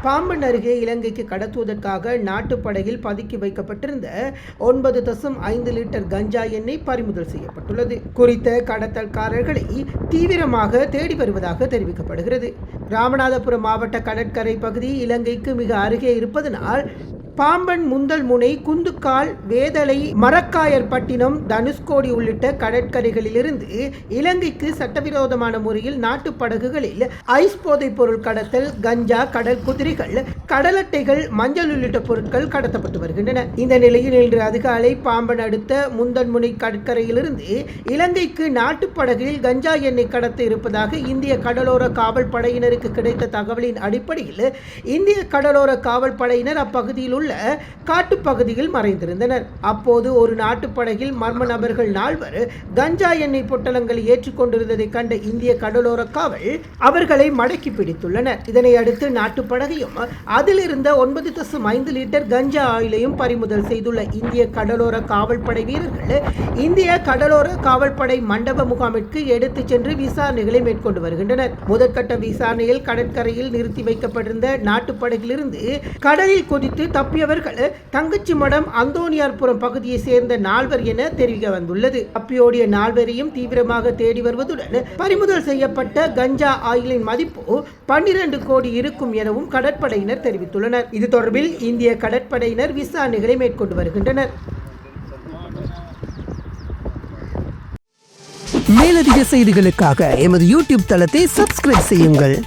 பாம்பன் அருகே இலங்கைக்கு கடத்துவதற்காக நாட்டுப்படையில் பதுக்கி வைக்கப்பட்டிருந்த 9.5 லிட்டர் கஞ்சா எண்ணெய் பறிமுதல் செய்யப்பட்டுள்ளது. குறித்த கடத்தல்காரர்களை தீவிரமாக தேடி வருவதாக தெரிவிக்கப்படுகிறது. ராமநாதபுரம் மாவட்ட கடற்கரை பகுதி இலங்கைக்கு மிக அருகே இருப்பதனால் பாம்பன், முந்தல் முனை, குந்துக்கால், வேதலை, மரக்காயர்பட்டினம், தனுஷ்கோடி உள்ளிட்ட கடற்கரைகளிலிருந்து இலங்கைக்கு சட்டவிரோதமான முறையில் நாட்டு படகுகளில் ஐஸ் போதைப் பொருள் கடத்தல், கஞ்சா, கடல் குதிரைகள், கடலட்டைகள், மஞ்சள் உள்ளிட்ட பொருட்கள் கடத்தப்பட்டு வருகின்றன. இந்த நிலையில் இன்று அதிகாலை பாம்பன் அடுத்த முந்தல் முனை கடற்கரையிலிருந்து இலங்கைக்கு நாட்டு படகில் கஞ்சா எண்ணெய் கடத்த இருப்பதாக இந்திய கடலோர காவல் படையினருக்கு கிடைத்த தகவலின் அடிப்படையில் இந்திய கடலோர காவல் படையினர் அப்பகுதியில் உள்ள காட்டுப்பகுதியில் மறைந்திருந்தனர். அப்போது ஒரு நாட்டுப்படகில் மர்ம நபர்கள் 4 கஞ்சா எண்ணெய் பொட்டலங்களை ஏற்றிக்கொண்டிருந்ததை கண்ட இந்திய கடலோர காவல் அவர்களை மடக்கி பிடித்துள்ளனர். இதனை அடுத்து நாட்டுப்படகையும் அதில் இருந்த 9.5 லிட்டர் கஞ்சா ஆயிலையும் பறிமுதல் செய்துள்ள இந்திய கடலோர காவல்படை வீரர்கள் இந்திய கடலோர காவல்படை மண்டப முகாமிற்கு எடுத்துச் சென்று விசாரணைகளை மேற்கொண்டு வருகின்றனர். முதற்கட்ட விசாரணையில் கடற்கரையில் நிறுத்தி வைக்கப்பட்டிருந்த நாட்டுப்படகிலிருந்து கடலில் குதித்து தப்பியவர்கள் தங்கச்சி மடம், அந்தோனியார்புரம் பகுதியை சேர்ந்த 4 என தெரிவிக்க வந்துள்ளது. தப்பியோடிய 4 தீவிரமாக தேடி வருவதுடன் பறிமுதல் செய்யப்பட்ட கஞ்சா ஆயிலின் மதிப்பு 12 கோடி இருக்கும் எனவும் கடற்படையினர் தெரிவித்துள்ளனர். இது தொடர்பில் இந்திய கடற்படையினர் விசாரணைகளை மேற்கொண்டு வருகின்றனர். மேலதிக செய்திகளுக்காக எமது யூடியூப் தளத்தை சப்ஸ்கிரைப் செய்யுங்கள்.